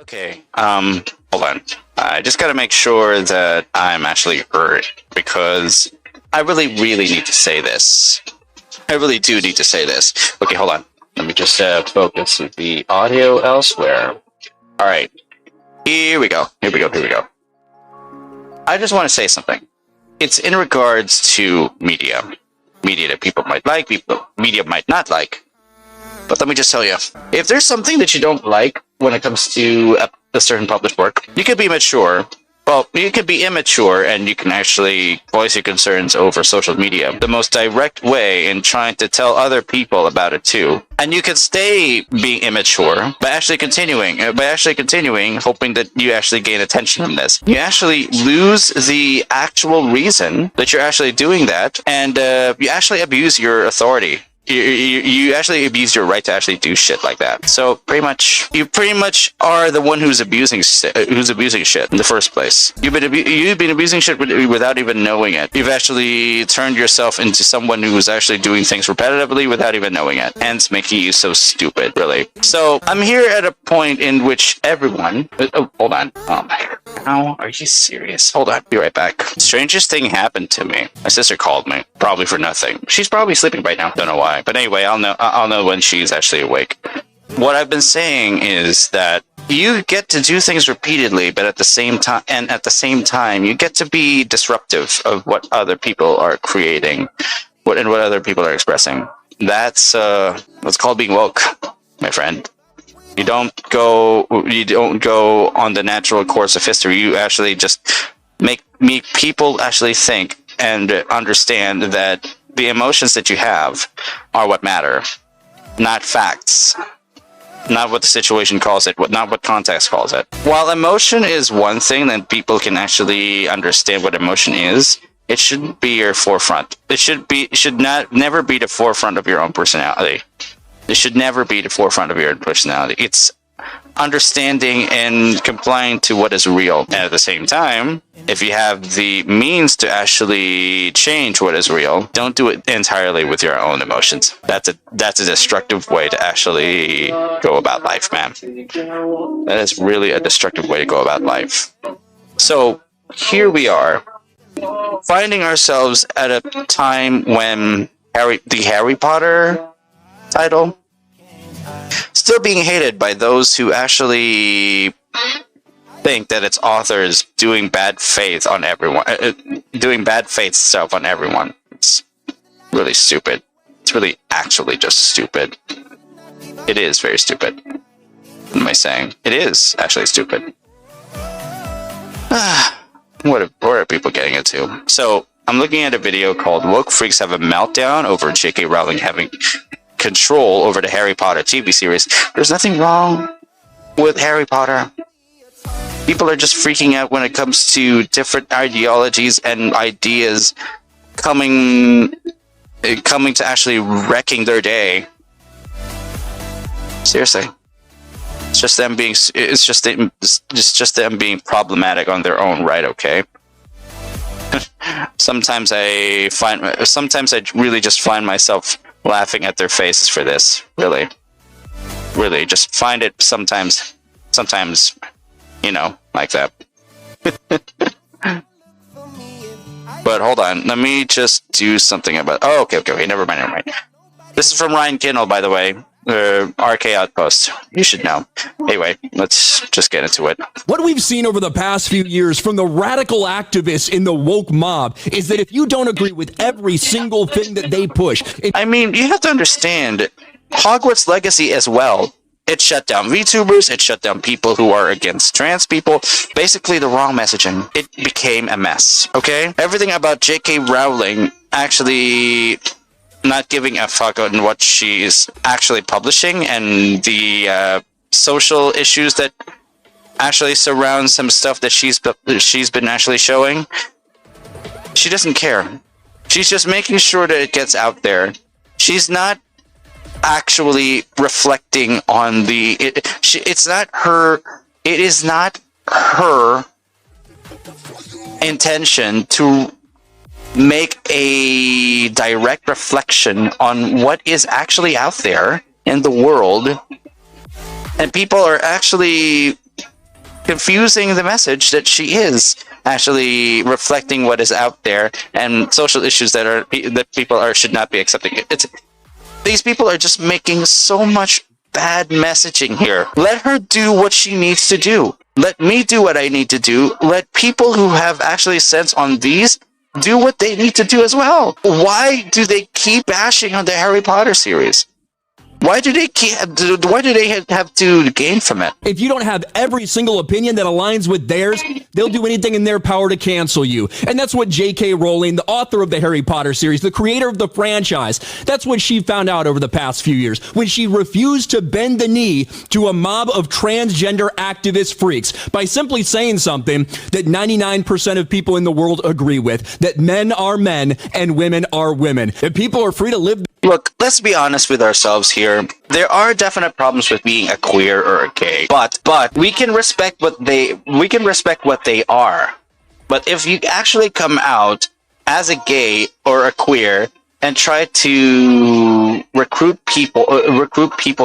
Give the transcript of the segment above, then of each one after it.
Okay, hold on. I just gotta make sure that I'm actually heard, because I really need to say this. I really do need to say this. Okay, hold on. Let me just focus the audio elsewhere. Alright. Here we go. Here we go. I just want to say something. It's in regards to media. Media that people might like, media might not like. But let me just tell you, if there's something that you don't like when it comes to a certain published work, you could be mature. Well, you could be immature and you can actually voice your concerns over social media. The most direct way in trying to tell other people about it too. And you can stay being immature by actually continuing, hoping that you actually gain attention from this. You actually lose the actual reason that you're actually doing that, and you actually abuse your authority. You actually abuse your right to actually do shit like that. So you pretty much are the one who's abusing shit in the first place. You've been abusing shit without even knowing it. You've actually turned yourself into someone who's actually doing things repetitively without even knowing it, hence making you so stupid, really. So I'm here at a point in which everyone. Oh, hold on. Oh my God. How are you serious? Hold on. Be right back. Strangest thing happened to me. My sister called me, probably for nothing. She's probably sleeping right now. Don't know why. But anyway, I'll know when she's actually awake. What I've been saying is that you get to do things repeatedly, but at the same time, you get to be disruptive of what other people are creating, what other people are expressing. That's what's called being woke, my friend. You don't go on the natural course of history. You actually just make people actually think and understand that the emotions that you have are what matter, not facts, not what the situation calls it, not what context calls it. While emotion is one thing that people can actually understand what emotion is, it shouldn't be your forefront. It should never be the forefront of your own personality. It should never be the forefront of your personality. It's understanding and complying to what is real. And at the same time, if you have the means to actually change what is real, don't do it entirely with your own emotions. That's a destructive way to actually go about life, man. That is really a destructive way to go about life. So here we are, finding ourselves at a time when the Harry Potter title still being hated by those who actually think that its author is doing bad faith on everyone, doing bad faith stuff on everyone. It's really stupid. It's really actually just stupid. It is very stupid. What am I saying? It is actually stupid. What are people getting into? So I'm looking at a video called "Woke Freaks Have a Meltdown Over JK Rowling Having Control Over the Harry Potter TV Series." There's nothing wrong with Harry Potter. People are just freaking out when it comes to different ideologies and ideas coming to actually wrecking their day. Seriously. It's just them being problematic on their own right, okay? Sometimes I really just find myself laughing at their faces for this. Really, just find it sometimes, like that. But hold on, let me just do something about. Oh, okay, never mind. This is from Ryan Kinnell, by the way. RK Outpost. You should know. Anyway, let's just get into it. What we've seen over the past few years from the radical activists in the woke mob is that if you don't agree with every single thing that they push... I mean, you have to understand, Hogwarts Legacy as well. It shut down VTubers, it shut down people who are against trans people. Basically, the wrong messaging. It became a mess, okay? Everything about JK Rowling actually not giving a fuck on what she is actually publishing and the social issues that actually surround some stuff that she's been actually showing. She doesn't care. She's just making sure that it gets out there. She's not actually reflecting on it is not her intention to make a direct reflection on what is actually out there in the world, and people are actually confusing the message that she is actually reflecting what is out there and social issues that people should not be accepting. These people are just making so much bad messaging here. Let her do what she needs to do. Let me do what I need to do. Let people who have actually sense on these do what they need to do as well. Why do they keep bashing on the Harry Potter series? Why do they have to gain from it? If you don't have every single opinion that aligns with theirs, they'll do anything in their power to cancel you. And that's what JK Rowling, the author of the Harry Potter series, the creator of the franchise, that's what she found out over the past few years when she refused to bend the knee to a mob of transgender activist freaks by simply saying something that 99% of people in the world agree with, that men are men and women are women. That people are free to live. Look, let's be honest with ourselves here. There are definite problems with being a queer or a gay, but we can respect what they are. But if you actually come out as a gay or a queer and try to recruit people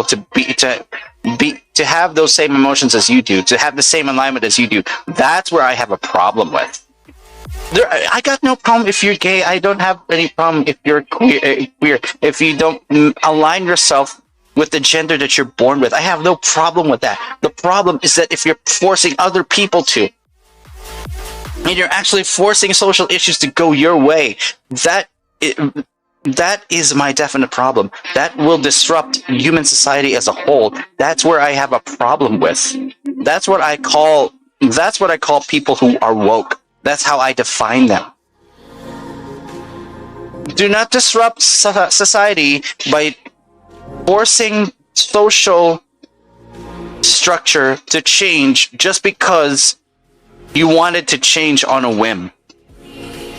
to have those same emotions as you do, to have the same alignment as you do, that's where I have a problem with. I got no problem if you're gay. I don't have any problem if you're queer. If you don't align yourself with the gender that you're born with, I have no problem with that. The problem is that if you're forcing other people to, and you're actually forcing social issues to go your way, that is my definite problem. That will disrupt human society as a whole. That's where I have a problem with. That's what I call people who are woke. That's how I define them. Do not disrupt society by forcing social structure to change just because you wanted to change on a whim.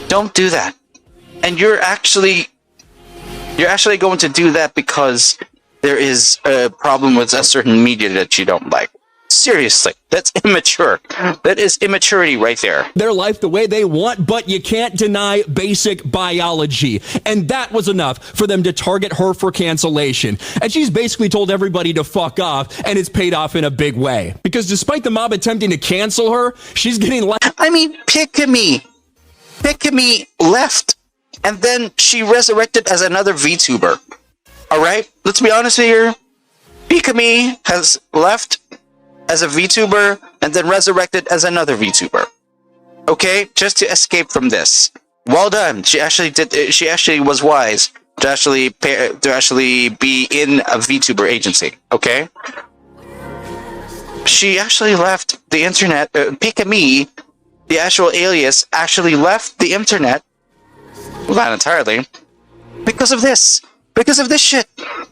Don't do that. And you're actually going to do that because there is a problem with a certain media that you don't like. Seriously, that's immature. That is immaturity right there. Their life the way they want, but you can't deny basic biology. And that was enough for them to target her for cancellation. And she's basically told everybody to fuck off, and it's paid off in a big way. Because despite the mob attempting to cancel her, she's getting Pick-a-me left, and then she resurrected as another VTuber. Alright? Let's be honest here. Pick-a-me has left as a VTuber and then resurrected as another VTuber. Okay, just to escape from this. Well done. She actually was wise to actually be in a VTuber agency. Okay. She actually left the internet. Pick-a-me, the actual alias, actually left the internet. Well, not entirely. Because of this. Because of this shit.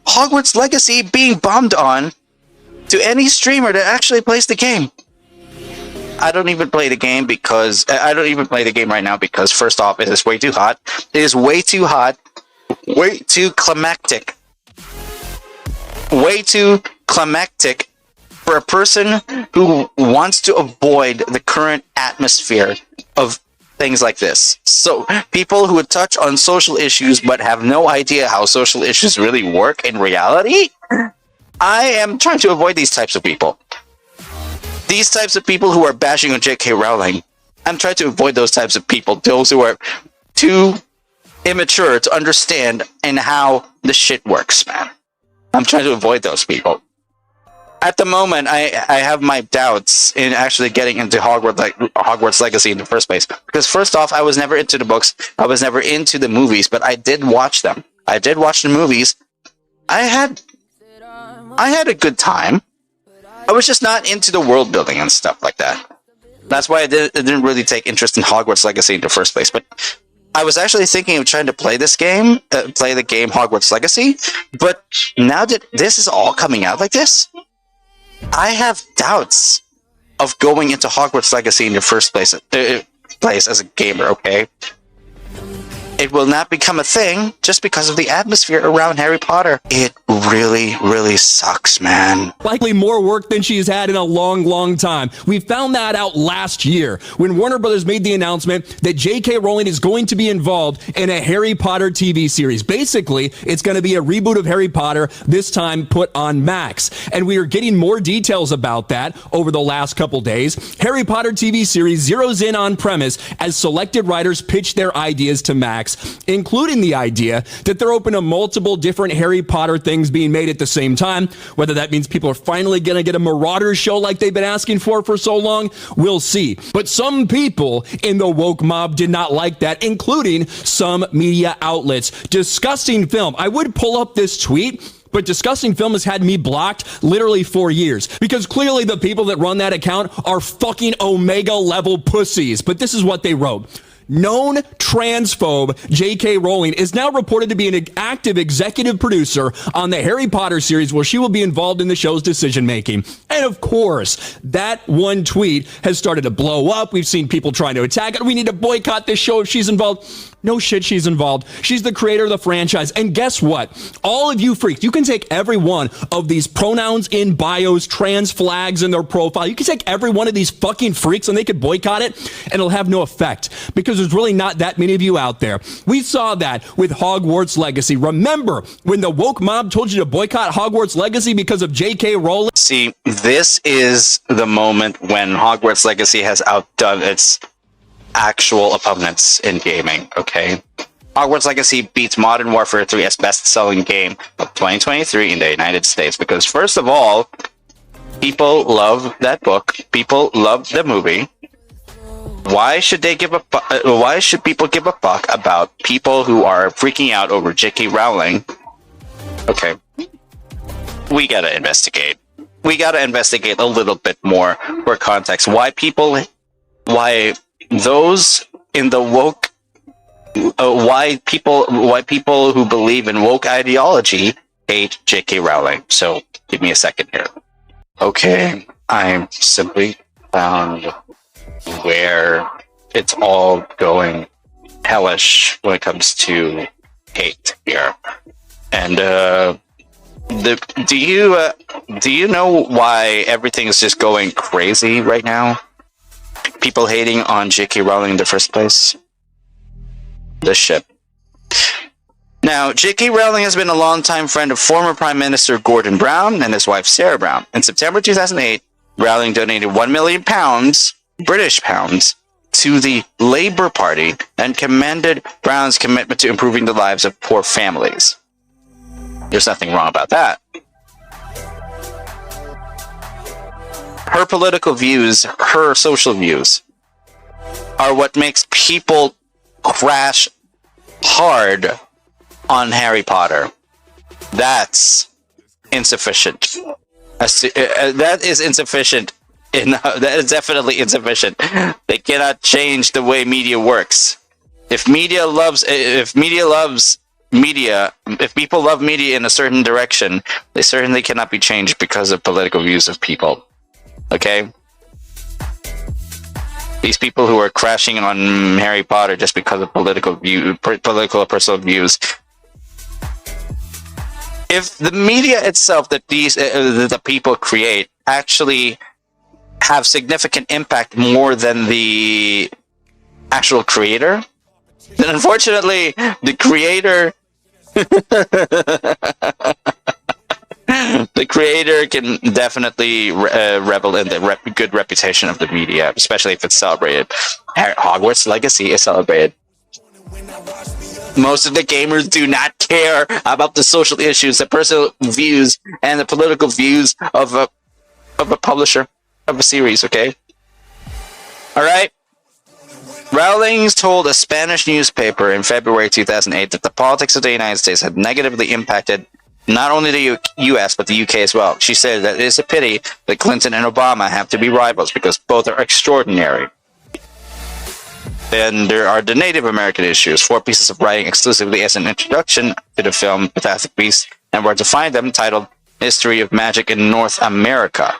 Hogwarts Legacy being bombed on to any streamer that actually plays the game. I don't even play the game right now because first off, it is way too hot. It is way too hot. Way too climactic. Way too climactic for a person who wants to avoid the current atmosphere of things like this. So, people who would touch on social issues but have no idea how social issues really work in reality, I am trying to avoid these types of people. These types of people who are bashing on JK Rowling. I'm trying to avoid those types of people. Those who are too immature to understand and how the shit works, man. I'm trying to avoid those people. At the moment, I have my doubts in actually getting into Hogwarts Legacy in the first place. Because first off, I was never into the books. I was never into the movies, but I did watch them. I did watch the movies. I had a good time. I was just not into the world building and stuff like that. That's why I didn't really take interest in Hogwarts Legacy in the first place. But I was actually thinking of trying to play this game, play the game Hogwarts Legacy. But now that this is all coming out like this, I have doubts of going into Hogwarts Legacy in the first place as a gamer, okay? It will not become a thing just because of the atmosphere around Harry Potter. It really, really sucks, man. Likely more work than she's had in a long, long time. We found that out last year when Warner Brothers made the announcement that JK Rowling is going to be involved in a Harry Potter TV series. Basically, it's going to be a reboot of Harry Potter, this time put on Max. And we are getting more details about that over the last couple days. Harry Potter TV series zeroes in on premise as selected writers pitch their ideas to Max, including the idea that they're open to multiple different Harry Potter things being made at the same time. Whether that means people are finally going to get a Marauders show like they've been asking for so long, we'll see. But some people in the woke mob did not like that, including some media outlets. Disgusting Film. I would pull up this tweet, but Disgusting Film has had me blocked literally for years because clearly the people that run that account are fucking Omega level pussies. But this is what they wrote. Known transphobe JK Rowling is now reported to be an active executive producer on the Harry Potter series where she will be involved in the show's decision making. And of course, that one tweet has started to blow up. We've seen people trying to attack it. We need to boycott this show if she's involved. No shit, she's involved. She's the creator of the franchise. And guess what? All of you freaks, you can take every one of these pronouns in bios, trans flags in their profile. You can take every one of these fucking freaks and they could boycott it and it'll have no effect because there's really not that many of you out there. We saw that with Hogwarts Legacy. Remember when the woke mob told you to boycott Hogwarts Legacy because of JK Rowling? See, this is the moment when Hogwarts Legacy has outdone its actual opponents in gaming, okay? Hogwarts Legacy beats Modern Warfare 3 as best-selling game of 2023 in the United States because, first of all, people love that book. People love the movie. Why should why should people give a fuck about people who are freaking out over JK Rowling? Okay. We gotta investigate. We gotta investigate a little bit more for context. Why those in the woke, why people who believe in woke ideology hate JK Rowling. So give me a second here. Okay, I simply found where it's all going hellish when it comes to hate here. And do you know why everything is just going crazy right now? People hating on JK Rowling in the first place? This shit. Now, JK Rowling has been a longtime friend of former Prime Minister Gordon Brown and his wife Sarah Brown. In September 2008, Rowling donated £1 million, British pounds, to the Labour Party and commended Brown's commitment to improving the lives of poor families. There's nothing wrong about that. Her political views, her social views, are what makes people crash hard on Harry Potter. That's insufficient. That is insufficient. That is definitely insufficient. They cannot change the way media works. If people love media in a certain direction, they certainly cannot be changed because of political views of people. Okay? These people who are crashing on Harry Potter just because of political or personal views. If the media itself that the people create actually have significant impact more than the actual creator, then unfortunately the creator the creator can definitely revel in the good reputation of the media, especially if it's celebrated. Hogwarts Legacy is celebrated. Most of the gamers do not care about the social issues, the personal views, and the political views of a publisher of a series, okay? Alright? Rowling told a Spanish newspaper in February 2008 that the politics of the United States had negatively impacted not only the US, but the UK as well. She said that it is a pity that Clinton and Obama have to be rivals because both are extraordinary. Then there are the Native American issues, 4 pieces of writing exclusively as an introduction to the film Fantastic Beasts, and where to find them, titled History of Magic in North America.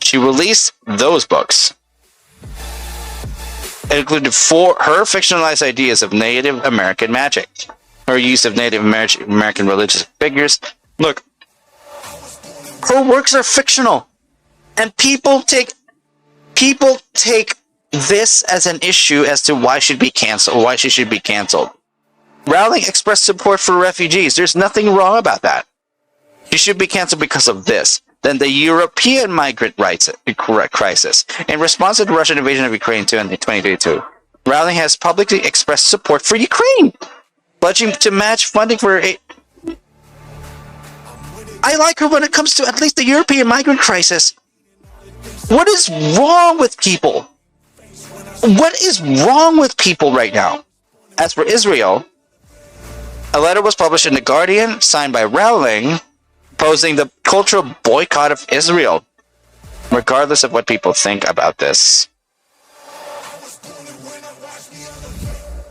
She released those books. It included her fictionalized ideas of Native American magic, her use of Native American religious figures. Look, her works are fictional, and people take this as an issue as to why she should be canceled. Rowling expressed support for refugees. There's nothing wrong about that. She should be canceled because of this. Then the European migrant rights crisis. In response to the Russian invasion of Ukraine in 2022, Rowling has publicly expressed support for Ukraine, pledging to match funding for a... I like her when it comes to at least the European migrant crisis. What is wrong with people? What is wrong with people right now? As for Israel, a letter was published in The Guardian, signed by Rowling, opposing the cultural boycott of Israel, regardless of what people think about this.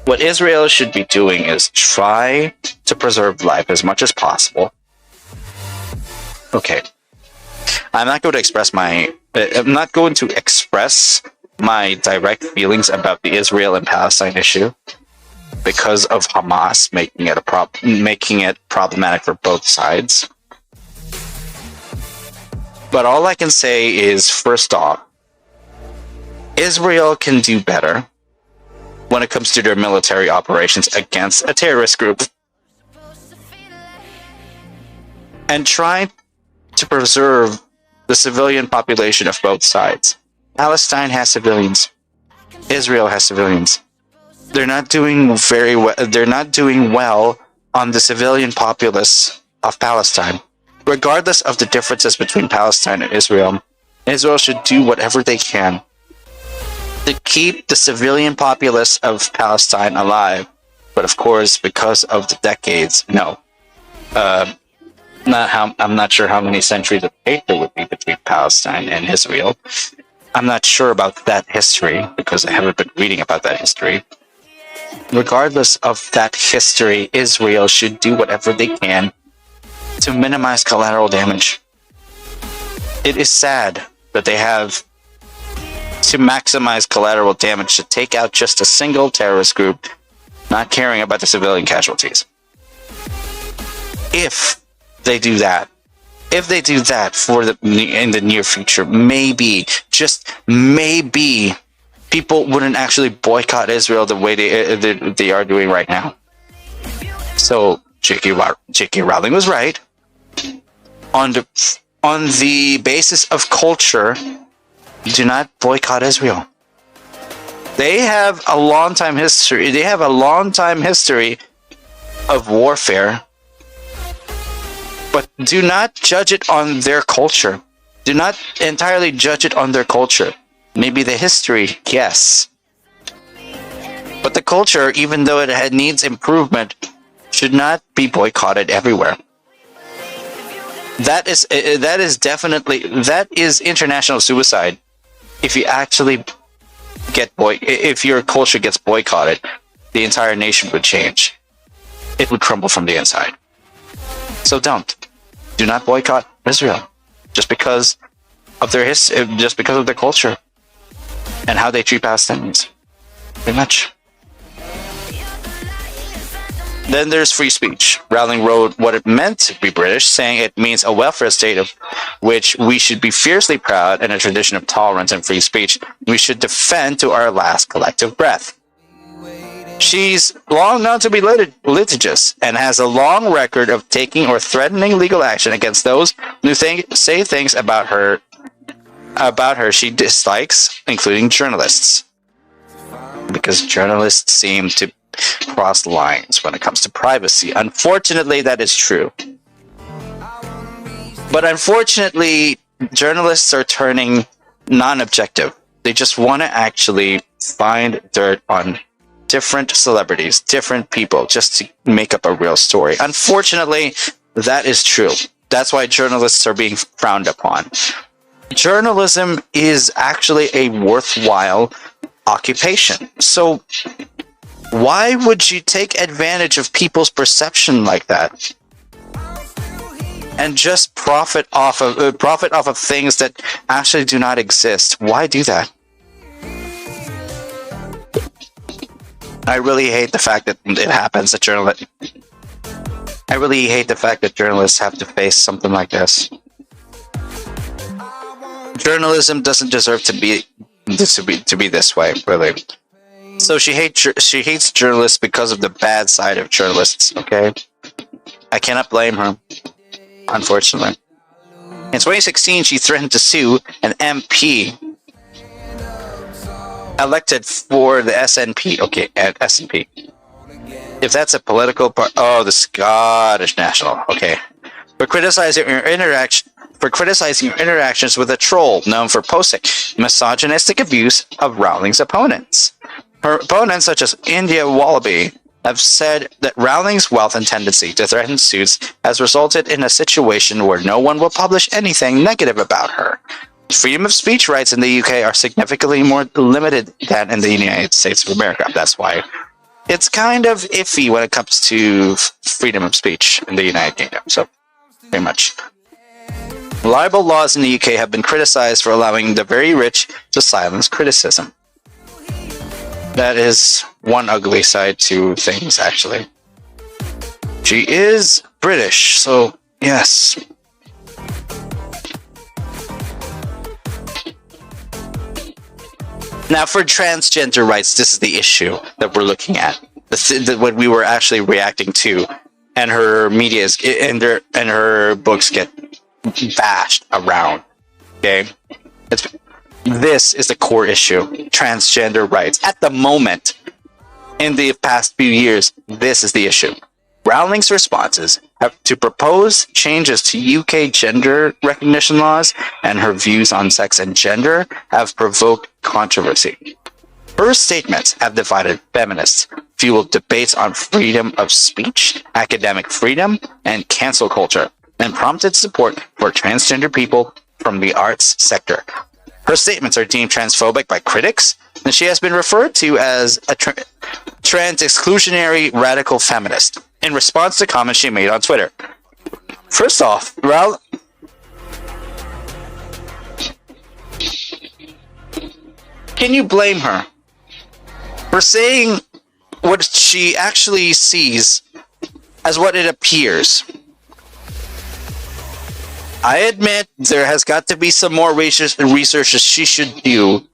What Israel should be doing is try to preserve life as much as possible. Okay. I'm not going to express my direct feelings about the Israel and Palestine issue because of Hamas making it problematic for both sides. But all I can say is, first off, Israel can do better when it comes to their military operations against a terrorist group, and try to preserve the civilian population of both sides. Palestine has civilians. Israel has civilians. They're not doing very well. They're not doing well on the civilian populace of Palestine. Regardless of the differences between Palestine and Israel, Israel should do whatever they can to keep the civilian populace of Palestine alive. But of course, because of the decades, no. I'm not sure how many centuries of hate there would be between Palestine and Israel. I'm not sure about that history because I haven't been reading about that history. Regardless of that history, Israel should do whatever they can to minimize collateral damage. It is sad that they have to maximize collateral damage to take out just a single terrorist group, not caring about the civilian casualties. If they do that in the near future, maybe, just maybe, people wouldn't actually boycott Israel the way they are doing right now. So JK Rowling was right. On the basis of culture, do not boycott Israel. They have a long time history. They have a long time history of warfare. But do not judge it on their culture. Do not entirely judge it on their culture. Maybe the history, yes. But the culture, even though it needs improvement, should not be boycotted everywhere. That is international suicide. If you actually if your culture gets boycotted, the entire nation would change. It would crumble from the inside. So do not boycott Israel just because of their just because of their culture and how they treat Palestinians. Pretty much. Then there's free speech. Rowling wrote what it meant to be British, saying it means a welfare state of which we should be fiercely proud and a tradition of tolerance and free speech we should defend to our last collective breath. She's long known to be litigious and has a long record of taking or threatening legal action against those who say things about her she dislikes, including journalists. Because journalists seem to cross lines when it comes to privacy. Unfortunately, that is true. But unfortunately, journalists are turning non-objective. They just want to actually find dirt on different celebrities, different people, just to make up a real story. Unfortunately, that is true. That's why journalists are being frowned upon. Journalism is actually a worthwhile occupation. So why would you take advantage of people's perception like that and just profit off of things that actually do not exist? Why do that? I really hate the fact that it happens that journalists. I really hate the fact that journalists have to face something like this. Journalism doesn't deserve to be this way, really. So she hates journalists because of the bad side of journalists. Okay, I cannot blame her, unfortunately. In 2016, she threatened to sue an MP elected for the SNP. Okay, SNP. If that's a political part, oh, the Scottish National. Okay, for criticizing your interactions with a troll known for posting misogynistic abuse of Rowling's opponents. Her opponents, such as India Wallaby, have said that Rowling's wealth and tendency to threaten suits has resulted in a situation where no one will publish anything negative about her. Freedom of speech rights in the UK are significantly more limited than in the United States of America. That's why it's kind of iffy when it comes to freedom of speech in the United Kingdom. So, very much. Libel laws in the UK have been criticized for allowing the very rich to silence criticism. That is one ugly side to things, actually. She is British, so yes. Now, for transgender rights, this is the issue that we're looking at. What we were actually reacting to, and her media and her books get bashed around. Okay, this is the core issue: transgender rights. At the moment, in the past few years, this is the issue. Rowling's responses have to propose changes to UK gender recognition laws, and her views on sex and gender have provoked controversy. Her statements have divided feminists, fueled debates on freedom of speech, academic freedom, and cancel culture, and prompted support for transgender people from the arts sector. Her statements are deemed transphobic by critics, and she has been referred to as a trans-exclusionary radical feminist in response to comments she made on Twitter. First off, can you blame her for saying what she actually sees as what it appears? I admit there has got to be some more research that she should do,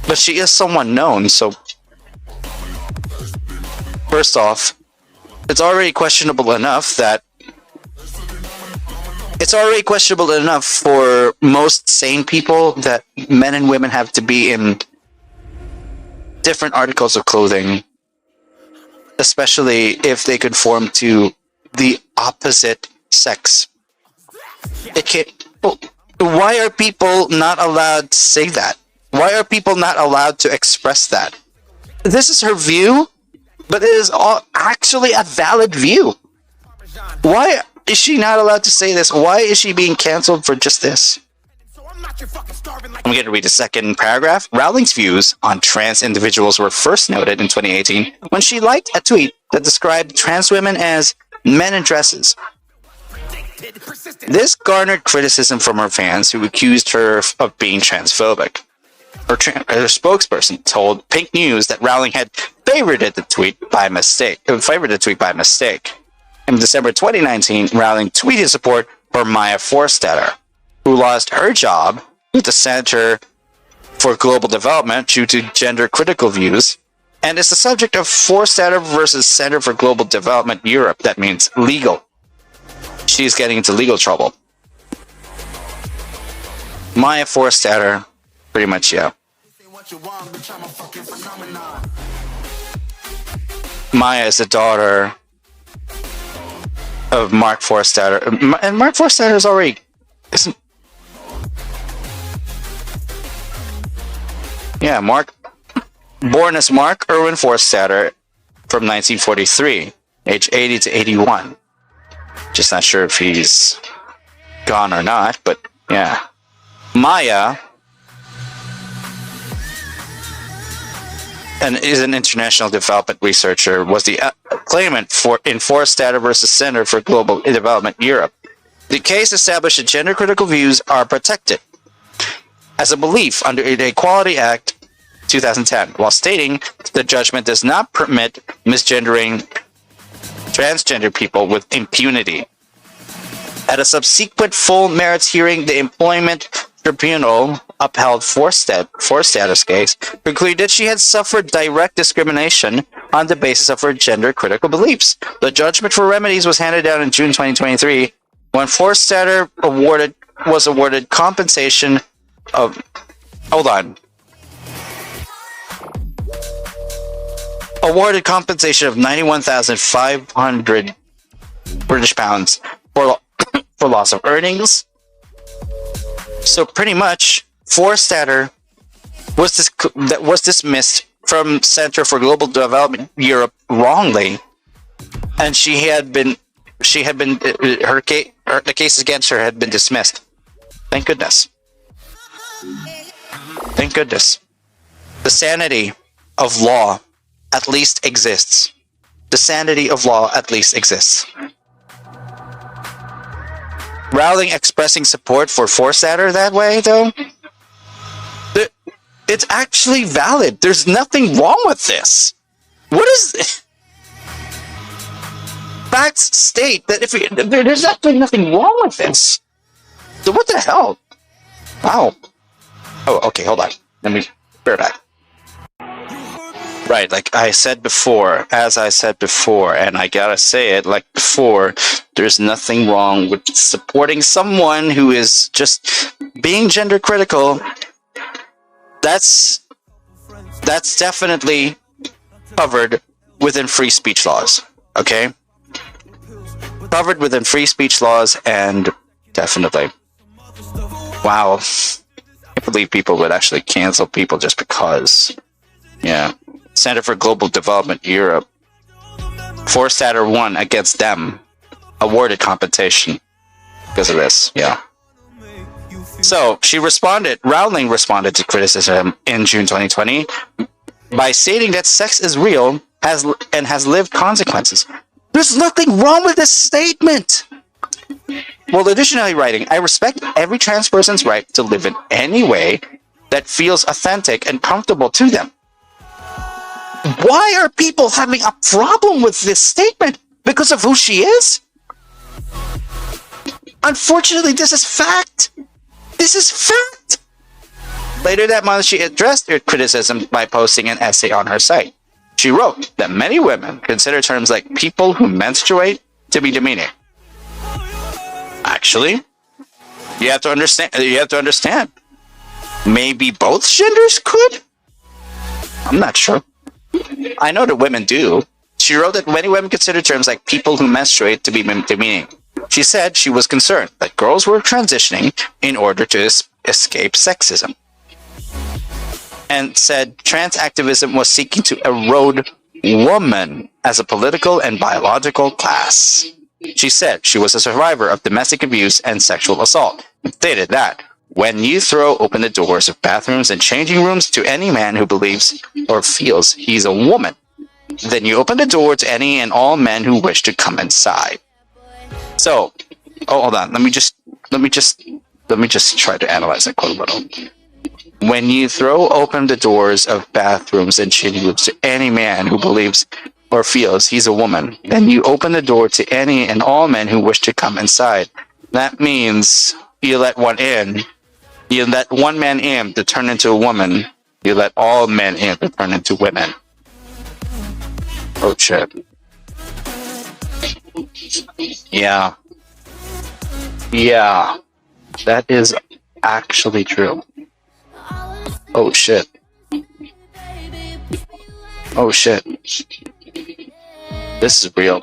but she is someone known, so first off, it's already questionable enough for most sane people that men and women have to be in different articles of clothing, especially if they conform to the opposite sex. Why are people not allowed to say that? Why are people not allowed to express that? This is her view, but it is actually a valid view. Why is she not allowed to say this? Why is she being cancelled for just this? I'm going to read the second paragraph. Rowling's views on trans individuals were first noted in 2018 when she liked a tweet that described trans women as men in dresses. This garnered criticism from her fans, who accused her of being transphobic. Her spokesperson told Pink News that Rowling had favorited the tweet by mistake. In December 2019, Rowling tweeted support for Maya Forstater, who lost her job with the Center for Global Development due to gender-critical views, and is the subject of Forstater versus Center for Global Development Europe. That means legal. She's getting into legal trouble. Maya Forstater, pretty much, yeah. Maya is the daughter of Mark Forstater, and Mark Forstater is already Mark, born as Mark Irwin Forstater from 1943, age 80 to 81. Just not sure if he's gone or not, but yeah. Maya and is an international development researcher, was the claimant in Forstater versus Center for Global Development Europe. The case established that gender-critical views are protected as a belief under the Equality Act 2010, while stating the judgment does not permit misgendering transgender people with impunity. At a subsequent full merits hearing, the Employment Tribunal upheld for status case, concluded she had suffered direct discrimination on the basis of her gender-critical beliefs. The judgment for remedies was handed down in June 2023, when Forstater was awarded compensation of... Hold on. Awarded compensation of 91,500 British pounds for loss of earnings. So pretty much, Forstater was dismissed from Center for Global Development Europe wrongly, and the case against her had been dismissed. Thank goodness. Thank goodness. The sanity of law at least exists. The sanity of law at least exists. Rowling expressing support for Forstater that way, though, it's actually valid. There's nothing wrong with this. What is... Facts state that there's actually nothing wrong with this. So what the hell? Wow. Oh, okay, hold on. Let me bear back. Right, like I said before, and I gotta say it like before, there's nothing wrong with supporting someone who is just being gender critical. That's definitely covered within free speech laws, okay? Covered within free speech laws, and definitely. Wow. I can't believe people would actually cancel people just because. Yeah. Center for Global Development Europe. Forstater won against them. Awarded compensation because of this. Yeah. So Rowling responded to criticism in June 2020 by stating that sex is real and has lived consequences. There's nothing wrong with this statement. Well, additionally writing, I respect every trans person's right to live in any way that feels authentic and comfortable to them. Why are people having a problem with this statement? Because of who she is? Unfortunately, this is fact. This is fact. Later that month, she addressed her criticism by posting an essay on her site. She wrote that many women consider terms like people who menstruate to be demeaning. Actually, you have to understand. Maybe both genders could? I'm not sure. I know that women do. She wrote that many women consider terms like people who menstruate to be demeaning. She said she was concerned that girls were transitioning in order to escape sexism, and said trans activism was seeking to erode woman as a political and biological class. She said she was a survivor of domestic abuse and sexual assault, and stated that when you throw open the doors of bathrooms and changing rooms to any man who believes or feels he's a woman, then you open the door to any and all men who wish to come inside. So, hold on. Let me just try to analyze that quote a little. When you throw open the doors of bathrooms and changing rooms to any man who believes or feels he's a woman, then you open the door to any and all men who wish to come inside. That means you let one in. You let one man in to turn into a woman. You let all men in to turn into women. Oh shit. Yeah. Yeah. That is actually true. Oh shit. Oh shit. This is real.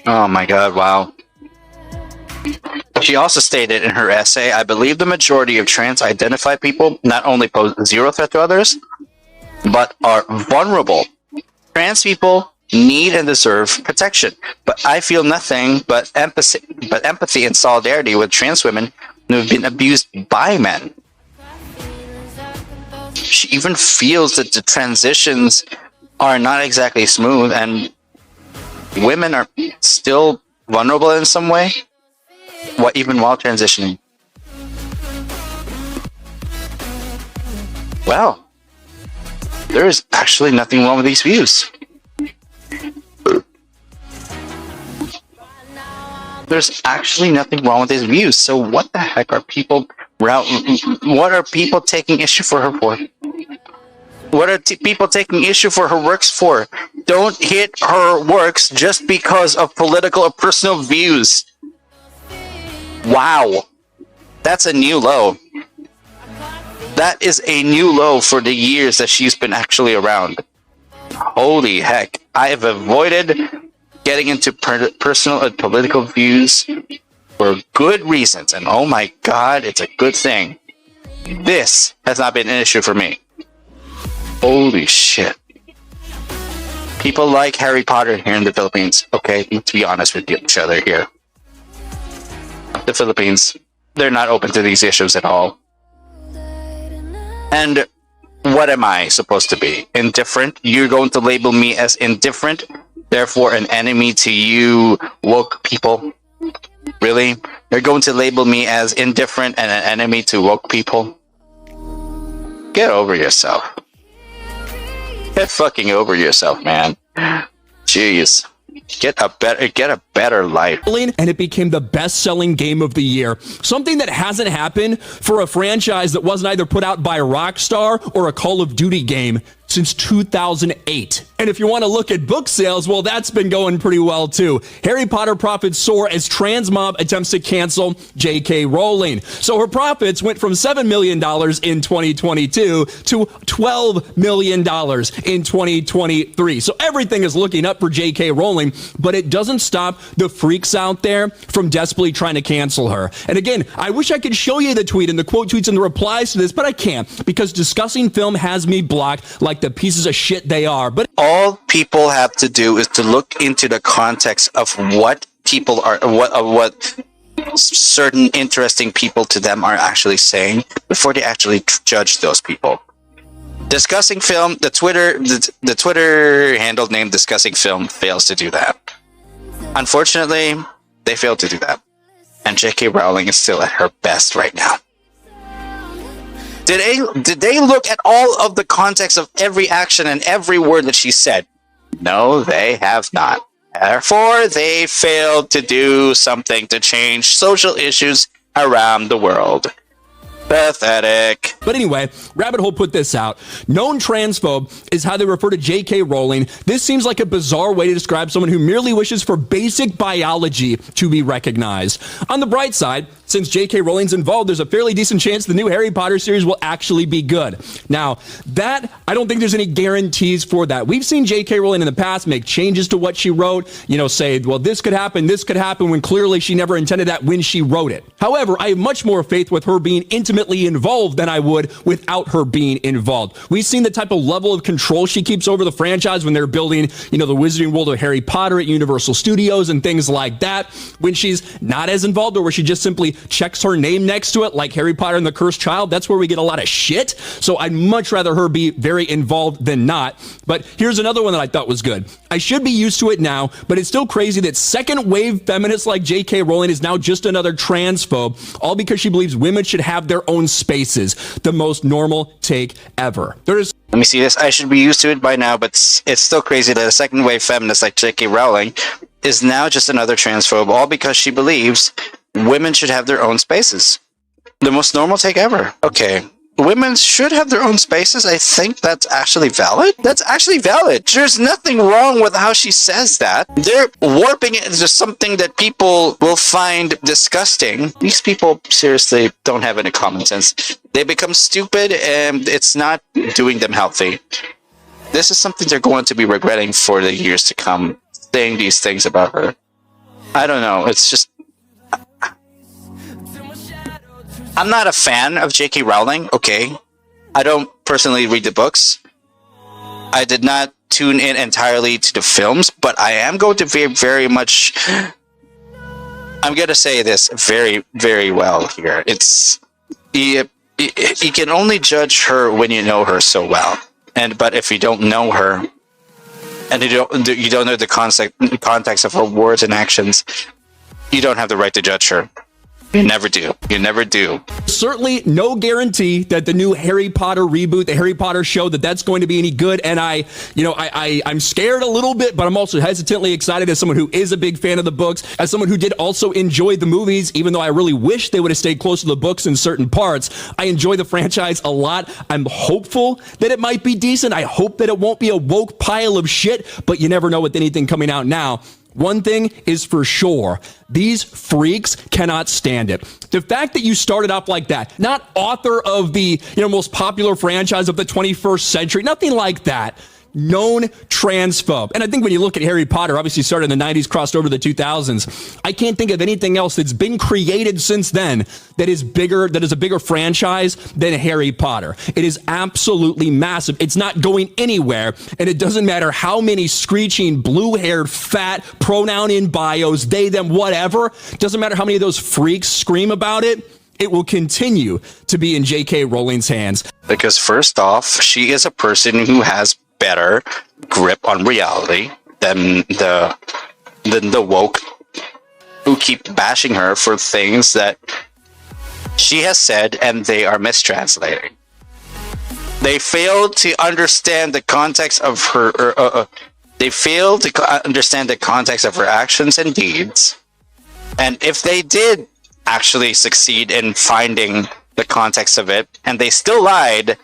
Oh my god, wow. She also stated in her essay, I believe the majority of trans-identified people not only pose zero threat to others, but are vulnerable. Trans people need and deserve protection, but I feel nothing but empathy and solidarity with trans women who have been abused by men. She even feels that the transitions are not exactly smooth and women are still vulnerable in some way, even while transitioning. well, there is actually nothing wrong with these views. There's actually nothing wrong with these views. So what the heck are people taking issue for her for? What are people taking issue for her works for? Don't hit her works just because of political or personal views. Wow. That's a new low. That is a new low for the years that she's been actually around. Holy heck. I have avoided getting into personal and political views for good reasons. And oh my god, it's a good thing. This has not been an issue for me. Holy shit. People like Harry Potter here in the Philippines. Okay, to be honest with each other here. The Philippines, they're not open to these issues at all. And what am I supposed to be? Indifferent? You're going to label me as indifferent? Therefore an enemy to you woke people? Really? You're going to label me as indifferent and an enemy to woke people? Get over yourself. Get fucking over yourself, man. Jeez. Get a better life. And it became the best-selling game of the year. Something that hasn't happened for a franchise that wasn't either put out by Rockstar or a Call of Duty game since 2008. And if you want to look at book sales, well, that's been going pretty well too. Harry Potter profits soar as trans mob attempts to cancel JK Rowling. So her profits went from $7 million in 2022 to $12 million in 2023. So everything is looking up for JK Rowling, but it doesn't stop the freaks out there from desperately trying to cancel her. And again, I wish I could show you the tweet and the quote tweets and the replies to this, but I can't because discussing film has me blocked like the pieces of shit they are. But all people have to do is to look into the context of what people are, what certain interesting people to them are actually saying before they actually judge those people. Discussing film, the Twitter handle named Discussing Film fails to do that. Unfortunately, they failed to do that. And JK Rowling is still at her best right now. Did they look at all of the context of every action and every word that she said? No, they have not. Therefore, they failed to do something to change social issues around the world. Pathetic. But anyway, Rabbit Hole put this out. Known transphobe is how they refer to JK Rowling. This seems like a bizarre way to describe someone who merely wishes for basic biology to be recognized. On the bright side, since JK Rowling's involved, there's a fairly decent chance the new Harry Potter series will actually be good. Now, that, I don't think there's any guarantees for that. We've seen JK Rowling in the past make changes to what she wrote, say, well, this could happen, when clearly she never intended that when she wrote it. However, I have much more faith with her being intimately involved than I would without her being involved. We've seen the type of level of control she keeps over the franchise when they're building, the Wizarding World of Harry Potter at Universal Studios and things like that. When she's not as involved or where she just simply checks her name next to it, like Harry Potter and the Cursed Child, that's where we get a lot of shit. So I'd much rather her be very involved than not. But here's another one that I thought was good. I should be used to it now, but it's still crazy that second wave feminists like JK Rowling is now just another transphobe, all because she believes women should have their own spaces. The most normal take ever. Let me see this. I should be used to it by now, but it's still crazy that a second wave feminist like JK Rowling is now just another transphobe, all because she believes women should have their own spaces. The most normal take ever. Okay. Women should have their own spaces. I think that's actually valid. That's actually valid. There's nothing wrong with how she says that. They're warping it into something that people will find disgusting. These people seriously don't have any common sense. They become stupid and it's not doing them healthy. This is something they're going to be regretting for the years to come, saying these things about her. I don't know. It's just... I'm not a fan of JK Rowling, okay? I don't personally read the books. I did not tune in entirely to the films, but I am going to be very much... I'm going to say this very, very well here. It's... You can only judge her when you know her so well. But if you don't know her, and you don't know the context of her words and actions, you don't have the right to judge her. You never do. You never do. Certainly no guarantee that the new Harry Potter reboot, the Harry Potter show, that's going to be any good. And I'm scared a little bit, but I'm also hesitantly excited as someone who is a big fan of the books, as someone who did also enjoy the movies, even though I really wish they would have stayed close to the books in certain parts. I enjoy the franchise a lot. I'm hopeful that it might be decent. I hope that it won't be a woke pile of shit, but you never know with anything coming out now. One thing is for sure, these freaks cannot stand it. The fact that you started off like that, not author of the most popular franchise of the 21st century, nothing like that. Known transphobe. And I think when you look at Harry Potter, obviously started in the 90s, crossed over to the 2000s. I can't think of anything else that's been created since then that is a bigger franchise than Harry Potter. It is absolutely massive. It's not going anywhere. And it doesn't matter how many screeching, blue-haired, fat, pronoun in bios, they, them, whatever. Doesn't matter how many of those freaks scream about it. It will continue to be in JK Rowling's hands. Because first off, she is a person who has better grip on reality than the woke who keep bashing her for things that she has said and they are mistranslating. They fail to understand the context of her. They fail to understand the context of her actions and deeds. And if they did actually succeed in finding the context of it, and they still lied,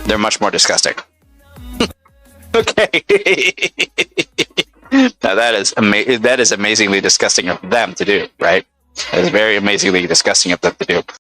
they're much more disgusting. Okay. Now that is amazingly disgusting of them to do, right? That is very amazingly disgusting of them to do.